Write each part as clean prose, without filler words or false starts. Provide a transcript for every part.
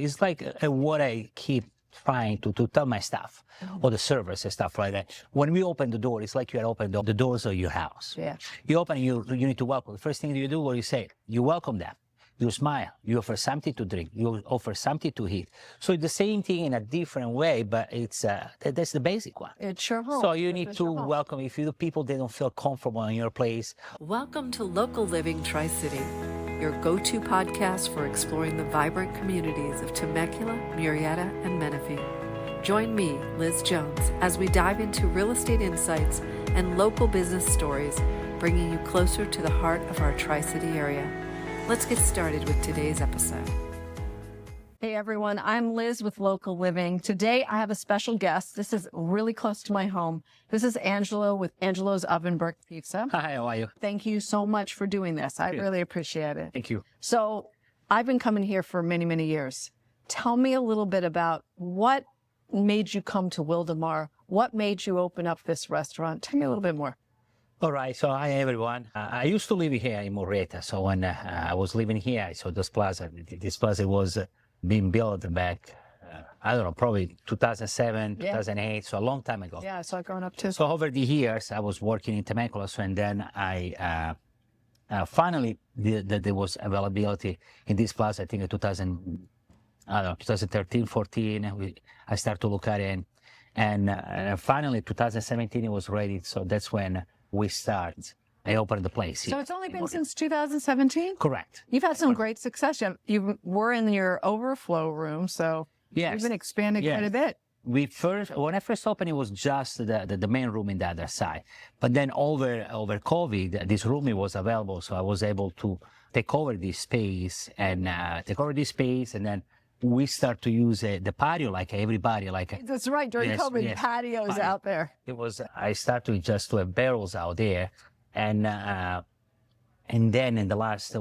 It's like what I keep trying to tell my staff or the servers and stuff like that. When we open the door, it's like you open the doors of your house. Yeah. You open, you need to welcome. The first thing you do, what you say, you welcome them. You smile, you offer something to drink, you offer something to eat. So it's the same thing in a different way, but it's that's the basic one. It's your home. So you need to welcome, if you people, they don't feel comfortable in your place. Welcome to Local Living Tri-City, your go-to podcast for exploring the vibrant communities of Temecula, Murrieta, and Menifee. Join me, Liz Jones, as we dive into real estate insights and local business stories, bringing you closer to the heart of our Tri-City area. Let's get started with today's episode. Hey everyone, I'm Liz with Local Living. Today I have a special guest. This is really close to my home. This is Angelo with Angelo's Oven Brick Pizza. Hi, how are you? Thank you so much for doing this. I really appreciate it. Thank you. So I've been coming here for many, many years. Tell me a little bit about what made you come to Wildomar? What made you open up this restaurant? Tell me a little bit more. All right, so hi everyone. I used to live here in Murrieta. So when I was living here, I saw this plaza. This plaza was being built back, I don't know, probably 2007, 2008, so a long time ago. Yeah, I saw it growing up too. So over the years, I was working in Temecula, so, and then I finally, there was availability in this plaza, I think in 2013, 14, I started to look at it, and finally 2017 it was ready, so that's when we start. I opened the place. So it's only been since 2017? Correct. You've had some great success. You were in your overflow room, so you've been expanding quite a bit. When I first opened, it was just the main room in the other side. But then over COVID, this room was available, so I was able to take over this space and then we start to use the patio like everybody. That's right. During COVID, patios out there. I started just to have barrels out there. And then in the last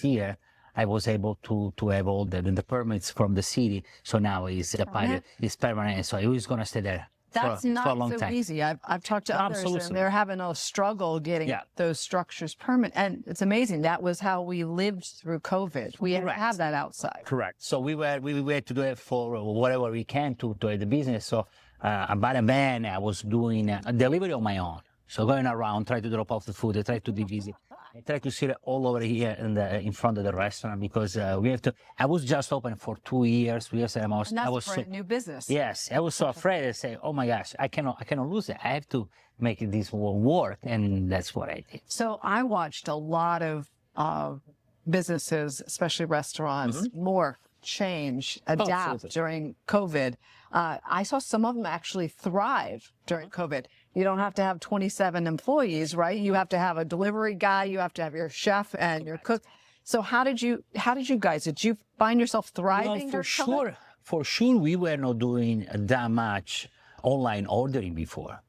year, I was able to have all the permits from the city. So now the patio is permanent. So it was going to stay there That's for a long so time. easy. I've talked to others and they're having a struggle getting those structures permanent. And it's amazing. That was how we lived through COVID. We have that outside. Correct. So we were to do it for whatever we can to the business. So about a van, I was doing a delivery on my own. So going around, try to drop off the food, I try to be busy. I try to sit all over here in front of the restaurant because we have to. I was just open for 2 years. And that's a new business. Yes, I was so afraid. I say, oh my gosh, I cannot lose it. I have to make this work, and that's what I did. So I watched a lot of businesses, especially restaurants, more change, adapt during COVID. I saw some of them actually thrive during COVID. You don't have to have 27 employees, right? You have to have a delivery guy, you have to have your chef and your cook. So how did you guys, did you find yourself thriving? For sure, we were not doing that much online ordering before.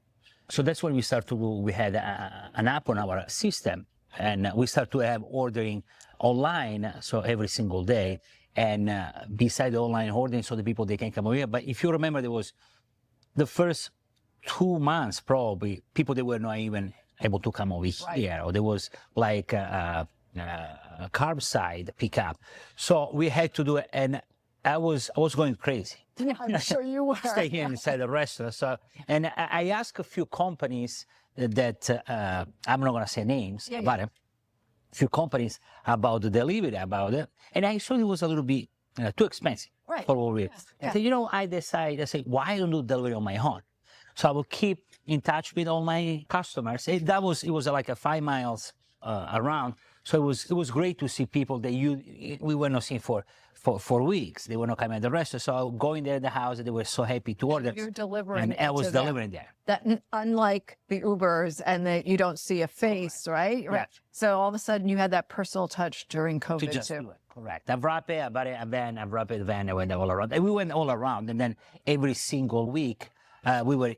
So that's when we started we had an app on our system, and we started to have ordering online, so every single day. And beside the online ordering, so the people, they can come over here. But if you remember, there was the first 2 months, probably, people, they were not even able to come over here. Or there was like a curbside pickup. So we had to do it. And I was going crazy. Yeah, I'm sure you were. Stay here inside the restaurant. So, and I asked a few companies that, I'm not going to say names, but a few companies about the delivery, about it. And I saw it was a little bit too expensive for what we I said, I say, why don't do delivery on my own? So I will keep in touch with all my customers. It was like a 5 miles around. So it was great to see people that we were not seeing for weeks. They were not coming at the restaurant. So going there in the house, they were so happy to order. You're delivering. And I was delivering there. That unlike the Ubers and that you don't see a face, right? Right. So all of a sudden you had that personal touch during COVID to just too. do it. Correct. I've wrapped it, I bought a van, I went all around. And we went all around. And then every single week, we were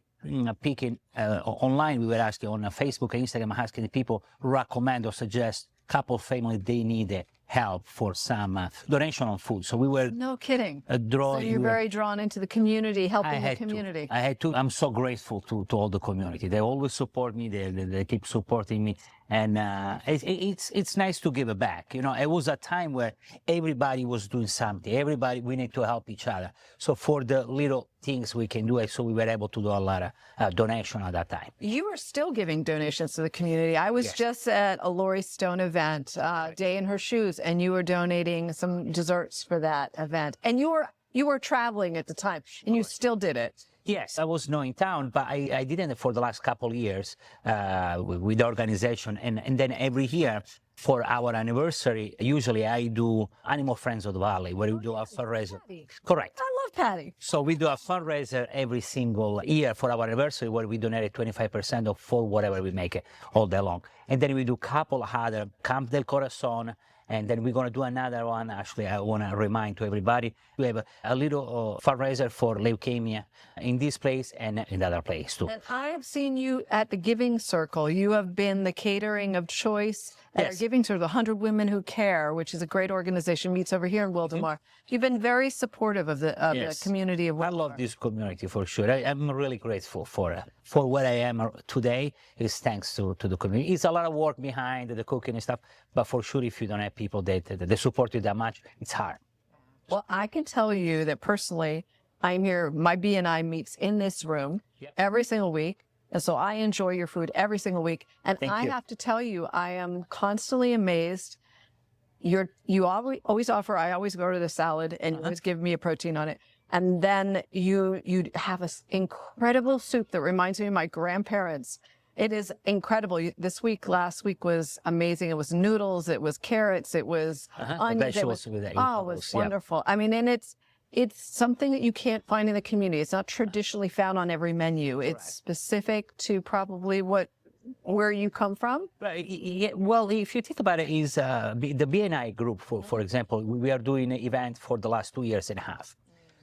picking online, we were asking on Facebook and Instagram, asking the people recommend or suggest couple of families they needed help for some donation on food. So we were no kidding. So you're very drawn into the community, helping the community. I had to. I'm so grateful to all the community. They always support me. They keep supporting me, And it's nice to give back. You know, it was a time where everybody was doing something. Everybody, we need to help each other. So for the little things we can do, so we were able to do a lot of donation at that time. You are still giving donations to the community. I was just at a Lori Stone event, Day in Her Shoes, and you were donating some desserts for that event. And you were traveling at the time, and you still did it. Yes, I was not in town, but I didn't for the last couple of years with the organization. And then every year for our anniversary, usually I do Animal Friends of the Valley, where we do a fundraiser. Correct. I love Patty. So we do a fundraiser every single year for our anniversary, where we donate 25% of for whatever we make it all day long. And then we do a couple other, Camp del Corazon, and then we're going to do another one. Actually, I want to remind to everybody, we have a little fundraiser for leukemia in this place and in the other place too. And I have seen you at the Giving Circle. You have been the catering of choice at our Giving Circle, the 100 Women Who Care, which is a great organization, meets over here in Wildomar. You've been very supportive of the community of Wildomar. I love this community for sure. I'm really grateful for where I am today. Is thanks to the community. It's a lot of work behind the cooking and stuff, but for sure, if you don't have people that support you that much, it's hard. Well, I can tell you that personally, I'm here, my BNI meets in this room every single week. And so I enjoy your food every single week. And I have to tell you, I am constantly amazed. You always offer, I always go to the salad and you always give me a protein on it. And then you have this incredible soup that reminds me of my grandparents. It is incredible. Last week was amazing. It was noodles, it was carrots, it was onions. It was wonderful. I mean, and it's something that you can't find in the community. It's not traditionally found on every menu. It's specific to probably where you come from. Yeah, well, if you think about it, is the BNI group, for example, we are doing an event for the last 2.5 years.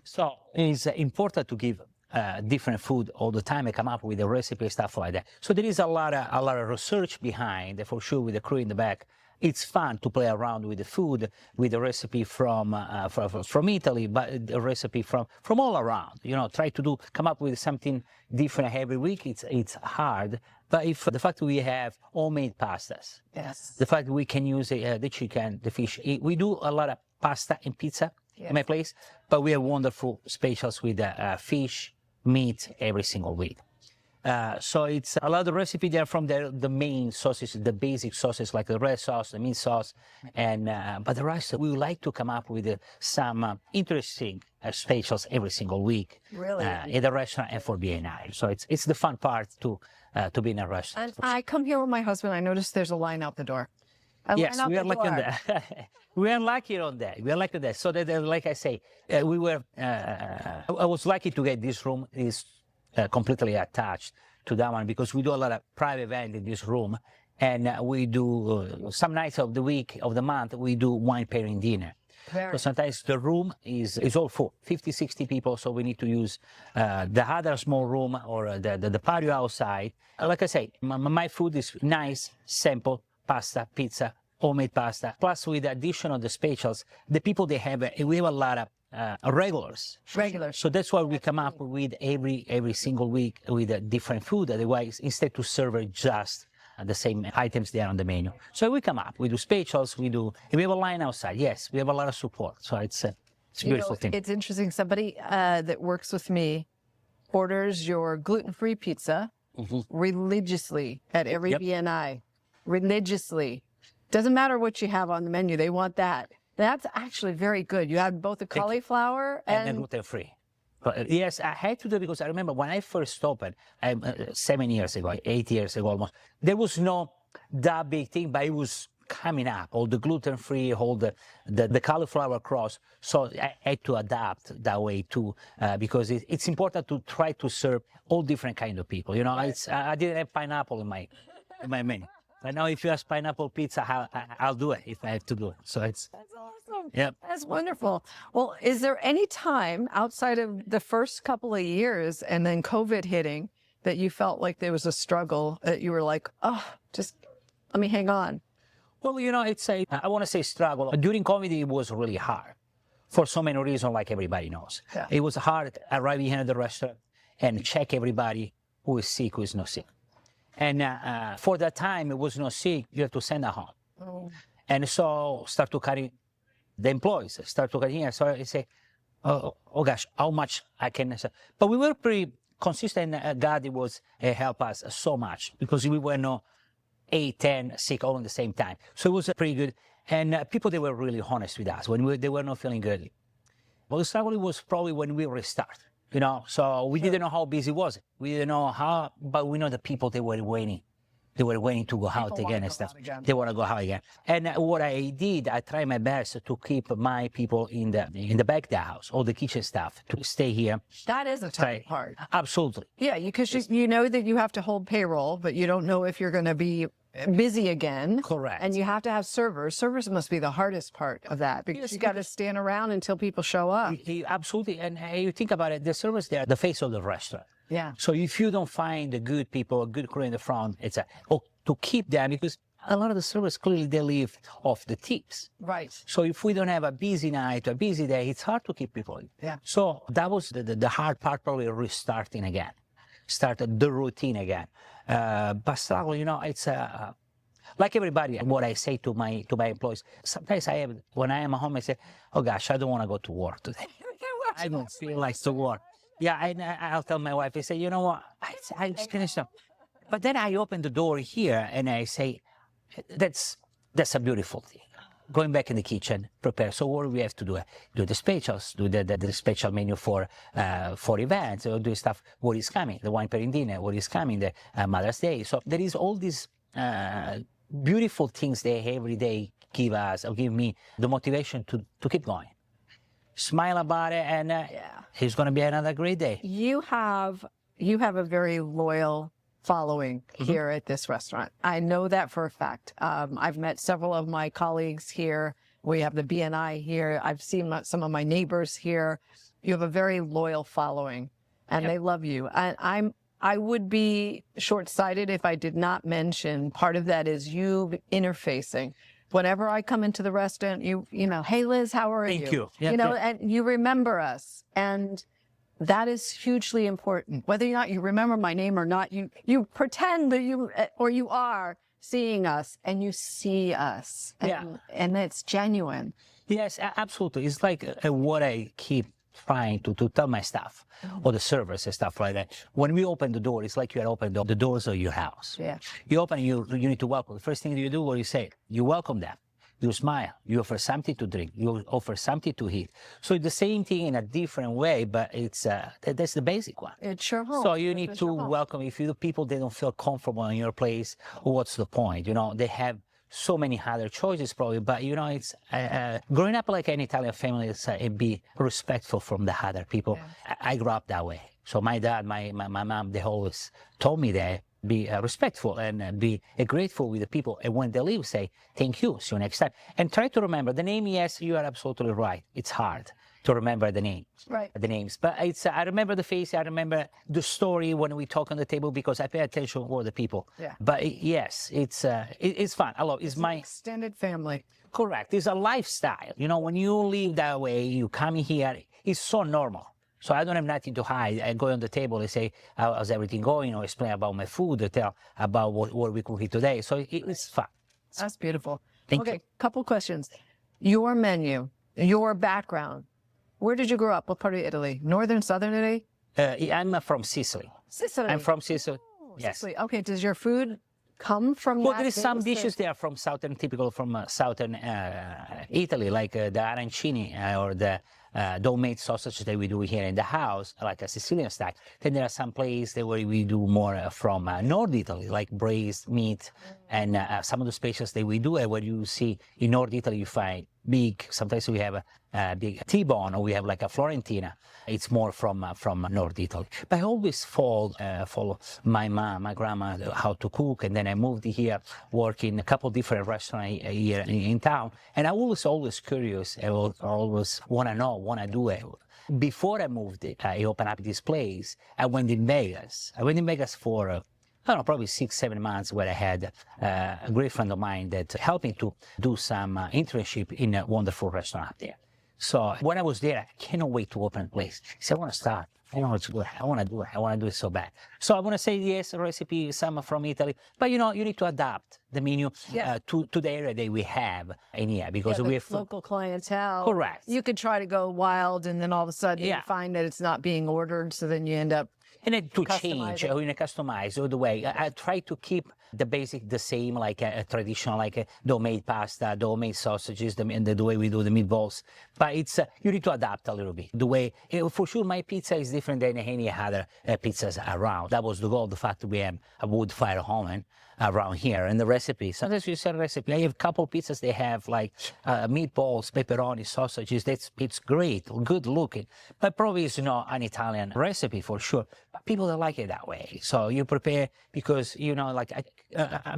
So it's important to give different food all the time and come up with a recipe, stuff like that. So there is a lot of research behind, for sure, with the crew in the back. It's fun to play around with the food, with a recipe from Italy, but a recipe from all around. You know, try to come up with something different every week. It's hard, but if the fact we have homemade pastas, the fact we can use the chicken, the fish, we do a lot of pasta and pizza in my place, but we have wonderful specials with fish, meat every single week. So it's a lot of recipe there from the main sauces, the basic sauces like the red sauce, the meat sauce, and but the rest we would like to come up with some interesting specials every single week. Really? In the restaurant and for BNI. So it's the fun part to be in a restaurant. And I come here with my husband. I notice there's a line out the door. Yes, we are lucky on that. We are lucky on that. We are lucky on that. So that, like I say, I was lucky to get this room. Is completely attached to that one because we do a lot of private event in this room, and we do some nights of the week of the month we do wine pairing dinner. So sometimes the room is all full, 50, 60 people, so we need to use the other small room or the patio outside. Like I say, my food is nice, simple, pasta, pizza, homemade pasta, plus with the addition of the specials, the people we have a lot of regulars. So that's why we come up with every single week with a different food. Otherwise, instead to serve just the same items there on the menu. So we come up, we do specials, we have a line outside. Yes, we have a lot of support. So it's a beautiful thing. It's interesting. Somebody that works with me orders your gluten-free pizza religiously at every BNI. Religiously. Doesn't matter what you have on the menu. They want that. That's actually very good. You have both the cauliflower and gluten-free. Yes, I had to do it because I remember when I first opened, 7 years ago, 8 years ago almost, there was no that big thing, but it was coming up, all the gluten-free, all the cauliflower cross. So I had to adapt that way too, because it's important to try to serve all different kind of people. You know, I didn't have pineapple in my menu. But now if you ask pineapple pizza, I'll do it if I have to do it. So that's awesome. Yep. That's wonderful. Well, is there any time outside of the first couple of years and then COVID hitting that you felt like there was a struggle that you were like, oh, just let me hang on? Well, you know, I want to say struggle. During COVID, it was really hard for so many reasons, like everybody knows. Yeah. It was hard arriving here at the restaurant and check everybody who is sick, who is not sick. And for that time, it was not sick, you have to send her home. Oh. And so start to carry the employees, start to carry here. So I say, oh gosh, how much I can. But we were pretty consistent. God was help us so much because we were not 8, 10 sick all at the same time. So it was pretty good. And people, they were really honest with us when they were not feeling good. But the struggle was probably when we restart, you know. So we didn't know how busy it was. We didn't know how, but we know the people, they were waiting. They were waiting to go out again and stuff. They want to go out again. And what I did, I tried my best to keep my people in the back of the house, all the kitchen staff, to stay here. That is a tough part. Absolutely. Yeah, because you know that you have to hold payroll, but you don't know if you're going to be busy again. Correct. And you have to have servers. Servers must be the hardest part of that because you got to stand around until people show up. Absolutely. And you think about it, the servers, they are the face of the restaurant. Yeah. So if you don't find the good people, a good crew in the front, it's to keep them, because a lot of the servers, clearly they live off the tips. Right. So if we don't have a busy night or a busy day, it's hard to keep people in. Yeah. So that was the hard part, probably restarting again, started the routine again. But struggle, you know, it's like everybody, what I say to my employees, sometimes when I am at home, I say, oh gosh, I don't want to go to work today. I don't feel like to work. Yeah, I'll tell my wife, I say, you know what, I just finished up. But then I open the door here and I say, that's a beautiful thing. Going back in the kitchen, prepare. So what do we have to do? Do the specials, do the special menu for events, or do stuff, what is coming, the wine pairing dinner, what is coming, the Mother's Day. So there is all these beautiful things they every day give us, or give me the motivation to keep going. Smile about it, and it's going to be another great day. You have a very loyal following here at this restaurant. I know that for a fact. I've met several of my colleagues here. We have the BNI here. I've seen some of my neighbors here. You have a very loyal following, and they love you. And I would be short-sighted if I did not mention part of that is you interfacing. Whenever I come into the restaurant, you know, hey Liz, how are you? Thank you. Yeah, you know, and you remember us, and that is hugely important. Whether or not you remember my name or not, you pretend that you are seeing us, and you see us, and it's genuine. Yes, absolutely. It's like what I keep trying to tell my staff, or the servers and stuff like that. When we open the door, it's like you had opened the doors of your house. Yeah. You open, you need to welcome. The first thing you do, what you say, you welcome them. You smile. You offer something to drink. You offer something to eat. So it's the same thing in a different way, but it's that's the basic one. It's your home. So you need to welcome. If you people they don't feel comfortable in your place, what's the point? You know, they have so many other choices probably, but you know, it's growing up like an Italian family is be respectful from the other people. Yeah. I grew up that way. So my dad, my mom, they always told me that be respectful and be grateful with the people. And when they leave, say, thank you, see you next time. And try to remember the name. Yes, you are absolutely right. It's hard to remember the names. Right. The names. But it's I remember the face, I remember the story when we talk on the table because I pay attention to all the people. Yeah. But yes, it's fun. I love it. It's my extended family. Correct. It's a lifestyle. You know, when you live that way, you come here, it's so normal. So I don't have nothing to hide. I go on the table and say, how's everything going? Or explain about my food, or tell about what we cook today. So it's fun. That's beautiful. Thank you. Okay, couple questions. Your menu, your background. Where did you grow up? What part of Italy? Northern, southern Italy? I'm from Sicily. Sicily. I'm from Sicily. Oh, Yes. Sicily. Okay, does your food come from Well, that? there is some dishes there from typical from southern Italy, like the arancini or the homemade sausage that we do here in the house, like a Sicilian style. Then there are some places where we do more from North Italy, like braised meat, and some of the specials that we do, where you see in North Italy, you find big, sometimes we have a big T-bone, or we have like a Florentina. It's more from North Italy. But I always follow my mom, my grandma, how to cook, and then I moved here, working a couple different restaurants here in town. And I was always curious. I always want to know, want to do it. Before I moved, I opened up this place. I went in Vegas. For I don't know, probably 6-7 months, where I had a great friend of mine that helped me to do some internship in a wonderful restaurant up there. So when I was there, I cannot wait to open a place. He said, I want to start I know it's good. I want to do it. I want to do it so bad. So I want to say yes, recipe, some from Italy. But you need to adapt the menu to the area that we have in here because we have local clientele. Correct. You could try to go wild, and then all of a sudden you find that it's not being ordered, so then you end up. And then to change, customize all the way. I try to keep the basic the same, like a traditional, like the homemade pasta, the homemade sausages, and the way we do the meatballs. But it's you need to adapt a little bit. The way, for sure, my pizza is different than any other pizzas around. That was the goal, the fact that we have a wood fire oven around here. And the recipe, sometimes you sell a recipe. I have a couple pizzas, they have like meatballs, pepperoni, sausages. It's great, good looking. But probably it's not an Italian recipe for sure. But people don't like it that way. So you prepare because, like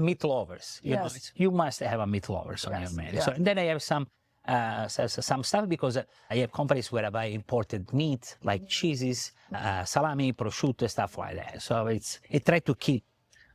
meat lovers. You must have a meat lovers on your menu. So, and then I have some stuff because I have companies where I buy imported meat, like cheeses, salami, prosciutto, stuff like that. So I try to keep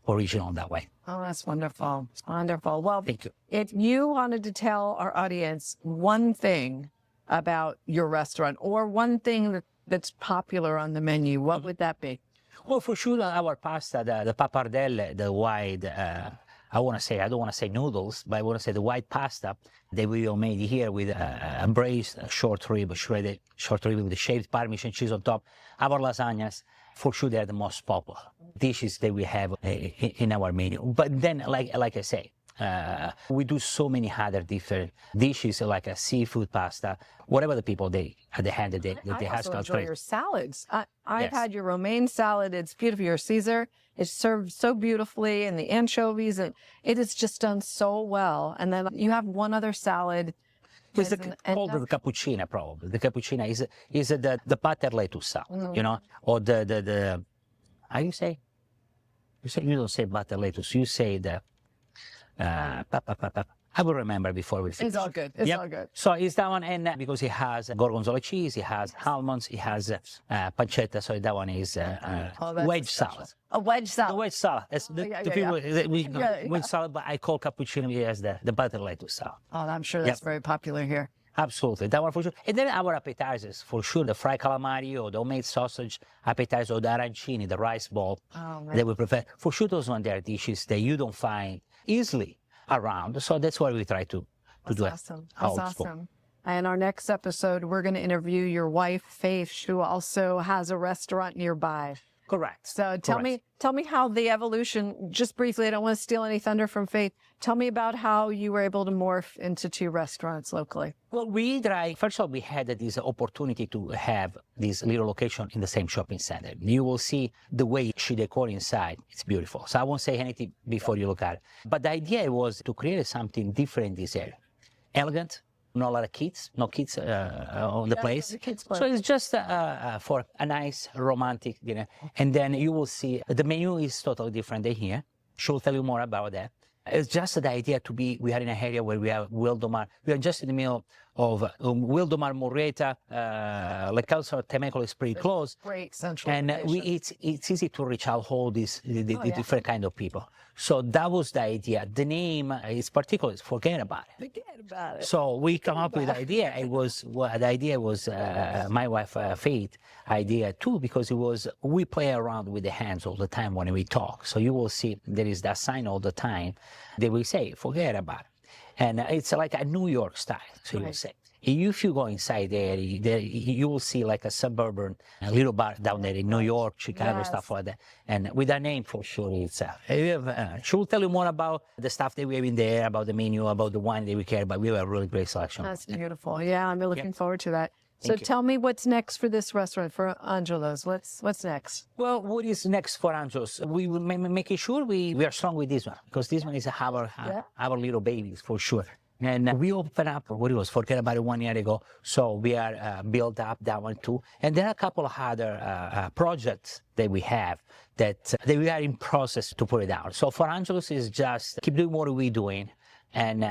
original that way. Oh, that's wonderful. Wonderful. Well, thank you. If you wanted to tell our audience one thing about your restaurant or one thing that's popular on the menu, what would that be? Well, for sure, our pasta, the pappardelle, the white, I don't want to say noodles, but I want to say the white pasta that we all made here with a braised short rib, shredded short rib with the shaved Parmesan cheese on top. Our lasagnas, for sure, they're the most popular dishes that we have in our menu. But then, like I say, we do so many other different dishes, like a seafood pasta, whatever the people at the end of the day, they I have also enjoy your salads. I've had your romaine salad. It's beautiful. Your Caesar, it's served so beautifully, and the anchovies, and it is just done so well. And then you have one other salad. It's called the cappuccino, probably. The cappuccino is the butter lettuce salad, or the how you say? You don't say butter lettuce. You say the I will remember before we finish. It's all good. It's all good. So it's that one, and because it has gorgonzola cheese, it has almonds, it has pancetta. So that one is wedge salad. A wedge salad. The wedge salad. That's wedge salad, but I call cappuccino as the butter lettuce salad. Oh, I'm sure that's very popular here. Absolutely, that one for sure. And then our appetizers, for sure, the fried calamari or the homemade sausage appetizer or the arancini, the rice ball that we prepare. For sure, those ones, they are dishes that you don't find easily around. So that's why we try to do it. Awesome. That's awesome. And our next episode, we're going to interview your wife, Faith, who also has a restaurant nearby. Correct. So tell me how the evolution, just briefly, I don't want to steal any thunder from Faith. Tell me about how you were able to morph into 2 restaurants locally. Well, first of all, we had this opportunity to have this little location in the same shopping center. You will see the way she decor inside. It's beautiful. So I won't say anything before you look at it. But the idea was to create something different in this area. Elegant, not a lot of kids, no kids on the place. So it's just for a nice romantic dinner. And then you will see the menu is totally different than here. She'll tell you more about that. It's just the idea we are in an area where we have Wildomar. We are just in the middle of Wildomar, Murrieta, like also Temecula is pretty close. Great central. And it's easy to reach out all these different kind of people. So that was the idea. The name is particular. Forget about it. Forget about it. So we come up with the idea. The idea was my wife Faith idea too, because we play around with the hands all the time when we talk. So you will see there is that sign all the time. They will say, forget about it. And it's like a New York style. So you will say, if you go inside there, you will see like a suburban little bar down there in New York, Chicago, stuff like that. And with that name, for sure, she will tell you more about the stuff that we have in there, about the menu, about the wine that we care about. We have a really great selection. That's beautiful. Yeah, I'm looking forward to that. So tell me what's next for this restaurant, for Angelo's. What's next? Well, what is next for Angelo's? We will making sure we are strong with this one, because this one is our little babies, for sure. And we opened up, forget about it 1 year ago. So we are built up that one too. And there are a couple of other projects that we have that we are in process to put it out. So for Angelo's is just keep doing what we're doing. And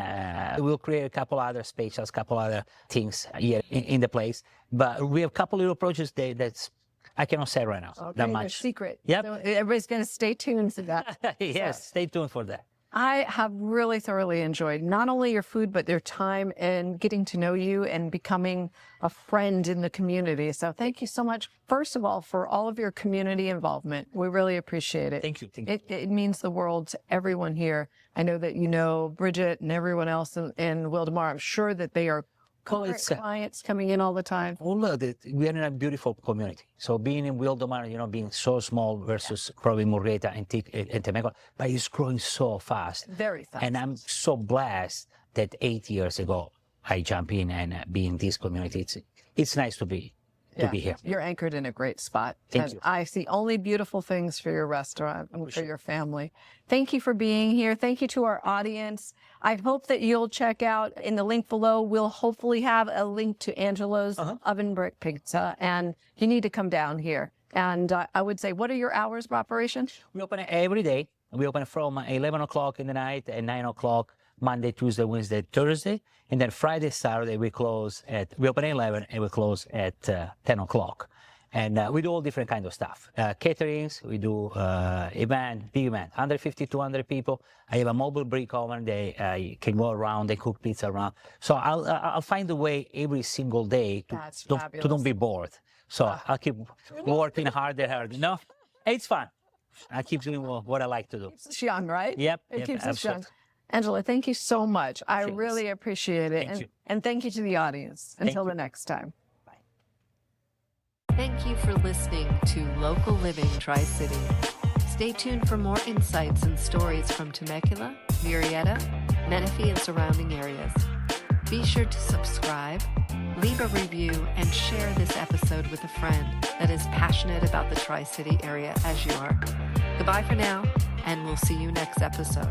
we'll create a couple other specials, couple other things here in the place. But we have a couple little projects that's I cannot say right now that much. Secret. Yep. So everybody's going to stay tuned to that. Yes, stay tuned for that. I have really thoroughly enjoyed not only your food, but your time and getting to know you and becoming a friend in the community. So thank you so much, first of all, for all of your community involvement. We really appreciate it. Thank you. Thank you. It means the world to everyone here. I know that you know Bridget and everyone else in Wildomar. I'm sure that they are current clients coming in all the time. Oh, look, we are in a beautiful community. So being in Wildomar, being so small versus probably Murrieta and Temecula, but it's growing so fast. Very fast. And I'm so blessed that 8 years ago, I jumped in and be in this community. It's nice to be here. You're anchored in a great spot. Thank you. I see only beautiful things for your restaurant and for your family. Thank you for being here. Thank you to our audience. I hope that you'll check out in the link below. We'll hopefully have a link to Angelo's Oven Brick Pizza, and you need to come down here. And I would say, what are your hours of operation? We open every day. We open from 11 o'clock in the night and 9 o'clock Monday, Tuesday, Wednesday, Thursday. And then Friday, Saturday, we open at 11 and we close at 10 o'clock. And we do all different kinds of stuff. Caterings, we do big event, 150, 200 people. I have a mobile brick oven. They can go around, they cook pizza around. So I'll find a way every single day to don't be bored. So I'll keep working harder. No, it's fun. I keep doing what I like to do. Keeps us young, right? Yep. It keeps us young. Angela, thank you so much. I really appreciate it. And thank you to the audience. Until the next time. Thank you for listening to Local Living Tri-City. Stay tuned for more insights and stories from Temecula, Murrieta, Menifee, and surrounding areas. Be sure to subscribe, leave a review, and share this episode with a friend that is passionate about the Tri-City area as you are. Goodbye for now, and we'll see you next episode.